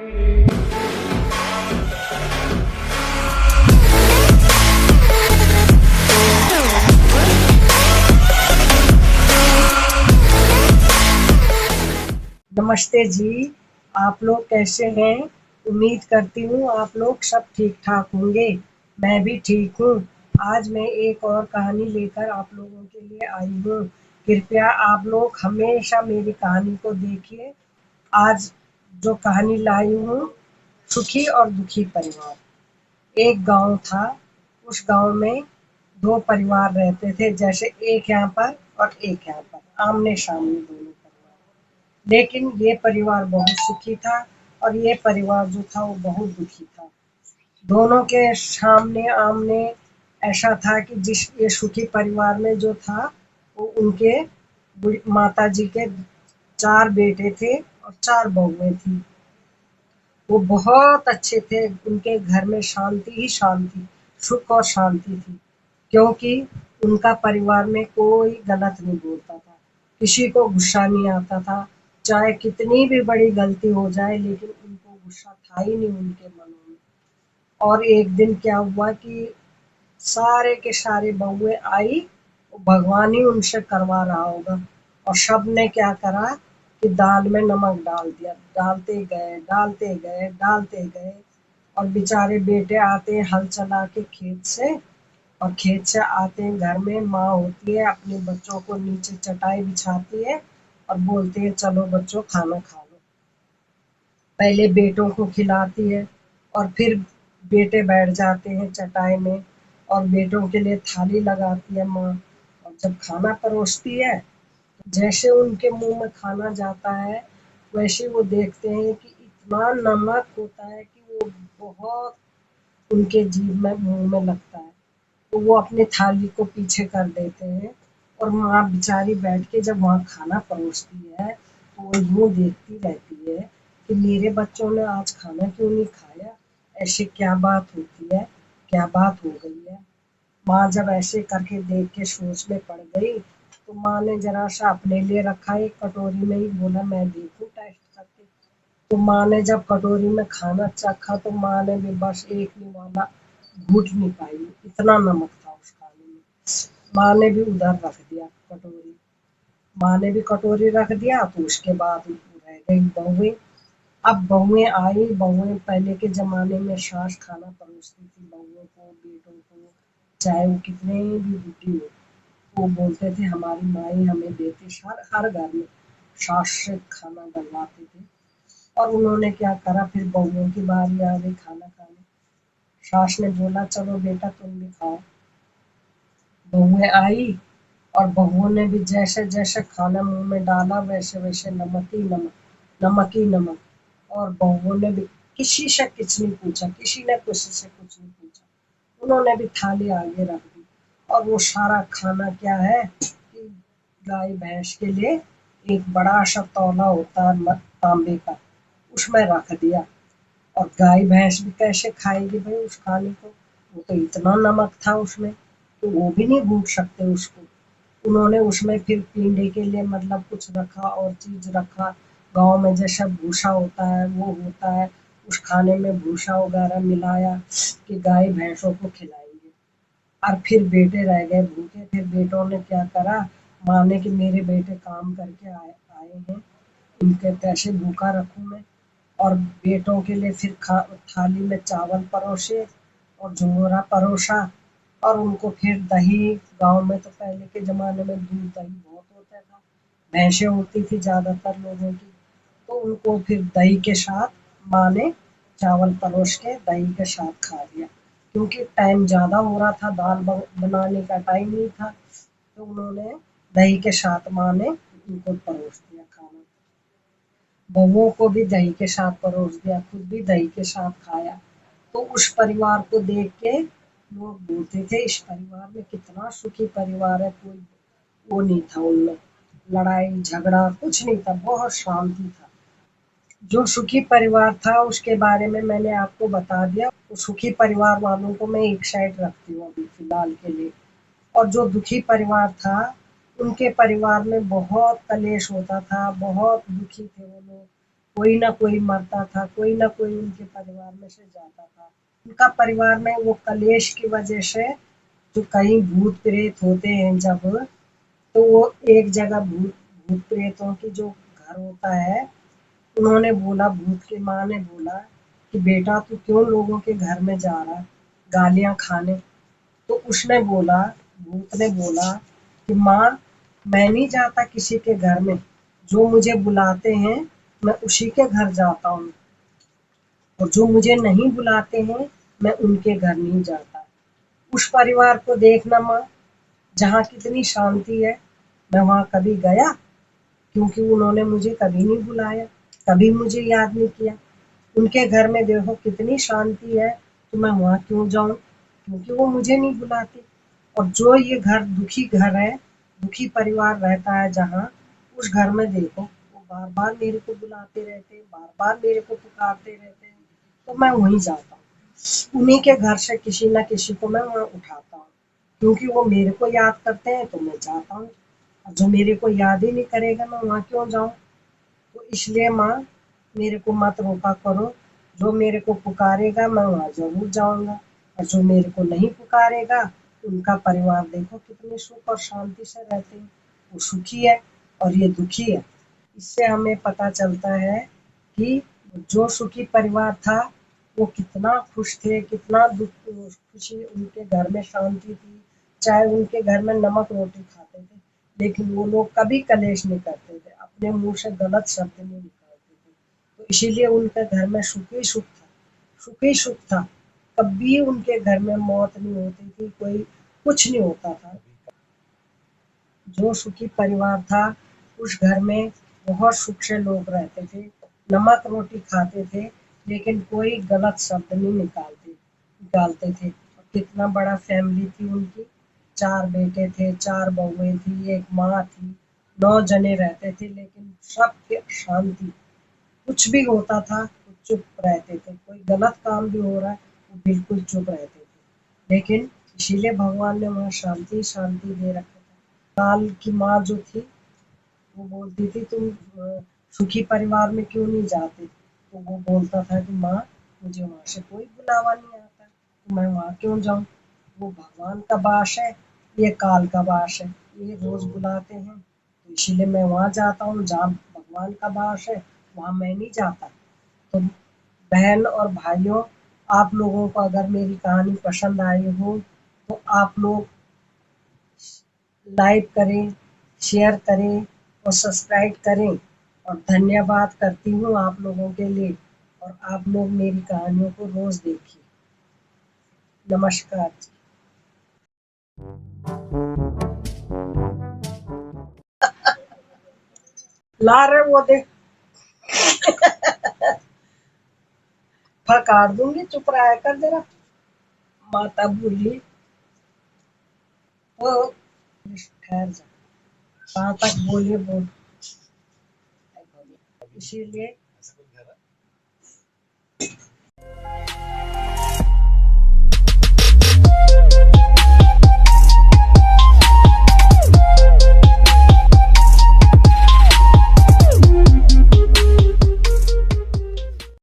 नमस्ते जी, आप लोग कैसे हैं? उम्मीद करती हूँ आप लोग सब ठीक ठाक होंगे। मैं भी ठीक हूँ। आज मैं एक और कहानी लेकर आप लोगों के लिए आई हूँ। कृपया आप लोग हमेशा मेरी कहानी को देखिए। आज जो कहानी लाई हूँ, सुखी और दुखी परिवार। एक गांव था। उस गांव में दो परिवार रहते थे, जैसे एक यहाँ पर और एक यहाँ पर, आमने सामने दोनों परिवार। लेकिन ये परिवार बहुत सुखी था और ये परिवार जो था वो बहुत दुखी था। दोनों के सामने आमने ऐसा था कि जिस ये सुखी परिवार में जो था वो उनके माता जी के 4 बेटे थे और 4 बहुएं थी। वो बहुत अच्छे थे। उनके घर में शांति ही शांति, सुख और शांति थी, क्योंकि उनका परिवार में कोई गलत नहीं बोलता था, किसी को गुस्सा नहीं आता था। चाहे कितनी भी बड़ी गलती हो जाए, लेकिन उनको गुस्सा था ही नहीं उनके मनों में। और एक दिन क्या हुआ कि सारे के सारे बहुएं आई, वो भगवान ही उनसे करवा रहा होगा। और सब ने क्या करा कि दाल में नमक डाल दिया। डालते गए डालते गए डालते गए, और बेचारे बेटे आते हैं हल चला के खेत से, और खेत से आते हैं घर में माँ होती है, अपने बच्चों को नीचे चटाई बिछाती है और बोलती है चलो बच्चों खाना खा लो। पहले बेटों को खिलाती है और फिर बेटे बैठ जाते हैं चटाई में, और बेटों के लिए थाली लगाती है माँ। और जब खाना परोसती है, तो जैसे उनके मुंह में खाना जाता है, वैसे वो देखते हैं कि इतना नमक होता है कि वो बहुत उनके जीभ में मुंह में लगता है। तो वो अपनी थाली को पीछे कर देते हैं, और माँ बेचारी बैठ के जब वहाँ खाना परोसती है, तो वो यूँ देखती रहती है कि मेरे बच्चों ने आज खाना क्यों नहीं खाया, ऐसे क्या बात होती है, क्या बात हो गई है। माँ जब ऐसे करके देख के सोच में पड़ गई, तो माँ ने जरा सा अपने लिए रखा एक कटोरी में ही, बोला मैं देखूं टेस्ट करके। तो माँ ने जब कटोरी में खाना चखा, तो माँ ने भी बस एक निवाला घूट नहीं पाई, इतना नमक था उस खाने में। माँ ने भी उधर रख दिया कटोरी। माँ ने भी कटोरी रख दिया, तो उसके बाद रह गई बहुएं। अब बहुएं आई, बहुएं पहले के जमाने में सास खाना परोसती थी बहुओं को, बेटों को, चाहे वो कितने भी बुढ़ी हो। वो बोलते थे हमारी माई हमें देती, हर हर घर में सास से खाना डलवाते थे। और उन्होंने क्या करा, फिर बहुओं की बारी आ गई खाना खाने। सास ने बोला चलो बेटा तुम भी खाओ। बहुएं आई, और बहुओं ने भी जैसे जैसे खाना मुंह में डाला, वैसे वैसे नमक ही नमक, नमक ही नमक। और बहुओं ने भी किसी से कुछ नहीं पूछा, किसी ने किसी से कुछ नहीं पूछा। उन्होंने भी थाली आगे रख दी, और वो सारा खाना क्या है कि गाय भैंस के लिए एक बड़ा सा तौला होता है तांबे का, उसमें रख दिया। और गाय भैंस भी कैसे खाएगी भाई उस खाने को, वो तो इतना नमक था उसमें, तो वो भी नहीं भूख सकते उसको। उन्होंने उसमें फिर पीने के लिए मतलब कुछ रखा और चीज रखा। गांव में जैसा भूसा होता है वो होता है, उस खाने में भूसा वगैरह मिलाया कि गाय भैंसों को खिलाएंगे। और फिर बेटे रह गए भूखे। फिर बेटों ने क्या करा, माने कि मेरे बेटे काम करके आए आए हैं, इनके कैसे भूखा रखूं मैं। और बेटों के लिए फिर थाली में चावल परोसे और झुमोरा परोसा। और उनको फिर दही, गांव में तो पहले के जमाने में दूध दही बहुत होता था, भैंसें होती थी ज्यादातर लोगों की, तो उनको फिर दही के साथ माँ ने चावल परोस के दही के साथ खा लिया। क्योंकि टाइम ज्यादा हो रहा था, दाल बनाने का टाइम नहीं था, तो उन्होंने दही के साथ माँ ने उनको परोस दिया खाना। बहुओं को भी दही के साथ परोस दिया, खुद भी दही के साथ खाया। तो उस परिवार को देख के लोग बोलते थे इस परिवार में कितना सुखी परिवार है, कोई वो नहीं था उनमें, लड़ाई झगड़ा कुछ नहीं था, बहुत शांति था। जो सुखी परिवार था उसके बारे में मैंने आपको बता दिया। तो सुखी परिवार वालों को मैं एक साइड रखती हूँ अभी फिलहाल के लिए। और जो दुखी परिवार था, उनके परिवार में बहुत कलेश होता था, बहुत दुखी थे वो लोग। कोई ना कोई मरता था, कोई ना कोई उनके परिवार में से जाता था। उनका परिवार में वो कलेश की वजह से जो कहीं भूत प्रेत होते हैं जब, तो वो एक जगह भूत भूत प्रेतों की जो घर होता है, उन्होंने बोला, भूत की माँ ने बोला कि बेटा तू क्यों लोगों के घर में जा रहा गालियां खाने। तो उसने बोला, भूत ने बोला कि माँ मैं नहीं जाता किसी के घर में, जो मुझे बुलाते हैं मैं उसी के घर जाता हूँ, और जो मुझे नहीं बुलाते हैं मैं उनके घर नहीं जाता। उस परिवार को देखना माँ, जहाँ कितनी शांति है। मैं वहाँ कभी गया? क्योंकि उन्होंने मुझे कभी नहीं बुलाया, कभी मुझे याद नहीं किया। उनके घर में देखो कितनी शांति है, तो मैं वहाँ क्यों जाऊँ? क्योंकि वो मुझे नहीं बुलाती। और जो ये घर दुखी घर है, दुखी परिवार रहता है जहाँ, उस घर में देखो वो बार बार मेरे को बुलाते रहते हैं, बार बार मेरे को पुकारते रहते हैं, तो मैं वहीं जाता हूँ। उन्हीं के घर से किसी न किसी को मैं वहाँ उठाता हूँ, क्योंकि वो मेरे को याद करते हैं तो मैं जाता हूँ। और जो मेरे को याद ही नहीं करेगा मैं वहाँ क्यों जाऊँ? तो इसलिए माँ मेरे को मत रोका करो। जो मेरे को पुकारेगा मैं वहाँ जरूर जाऊंगा, और जो मेरे को नहीं पुकारेगा, उनका परिवार देखो कितने सुख और शांति से रहते हैं। वो सुखी है और ये दुखी है। इससे हमें पता चलता है कि जो सुखी परिवार था वो कितना खुश थे, कितना दुख खुशी, उनके घर में शांति थी। चाहे उनके घर में नमक रोटी खाते थे, लेकिन वो लोग कभी कलेश नहीं करते थे, अपने मुंह से गलत शब्द नहीं निकालते थे। तो इसीलिए उनके घर में सुख ही सुख था, सुख ही सुख था। कभी उनके घर में मौत नहीं होती थी, कोई कुछ नहीं होता था। जो सुखी परिवार था उस घर में बहुत सुख से लोग रहते थे, नमक रोटी खाते थे, लेकिन कोई गलत शब्द नहीं निकालते थे। और कितना बड़ा फैमिली थी उनकी, 4 बेटे थे, 4 बहुएं थी, एक माँ थी, 9 जने रहते थे, लेकिन सबके शांति। कुछ भी होता था वो चुप रहते थे, कोई गलत काम भी हो रहा है वो बिल्कुल चुप रहते थे। लेकिन इसीलिए भगवान ने वहाँ शांति शांति दे रखा था। काल की माँ जो थी वो बोलती थी तुम सुखी परिवार में क्यों नहीं जाते? तो वो बोलता था कि माँ मुझे वहाँ से कोई बुलावा नहीं आता, तो मैं वहाँ क्यों जाऊँ? वो भगवान का वास है, ये काल का वास है, ये रोज बुलाते हैं, तो इसीलिए मैं वहाँ जाता हूँ जहाँ भगवान का वास है, वहाँ मैं नहीं जाता। तो बहन और भाइयों, आप लोगों को अगर मेरी कहानी पसंद आई हो तो आप लोग लाइक करें, शेयर करें और सब्सक्राइब करें। और धन्यवाद करती हूँ आप लोगों के लिए। और आप लोग मेरी कहानियों को रोज देखिए। नमस्कार। ला रहे वो देख, फकार दूंगी, चुप रहा कर जरा। माता भूली वो, ठहर जा, कहाँ तक बोलिए बोल। इसीलिए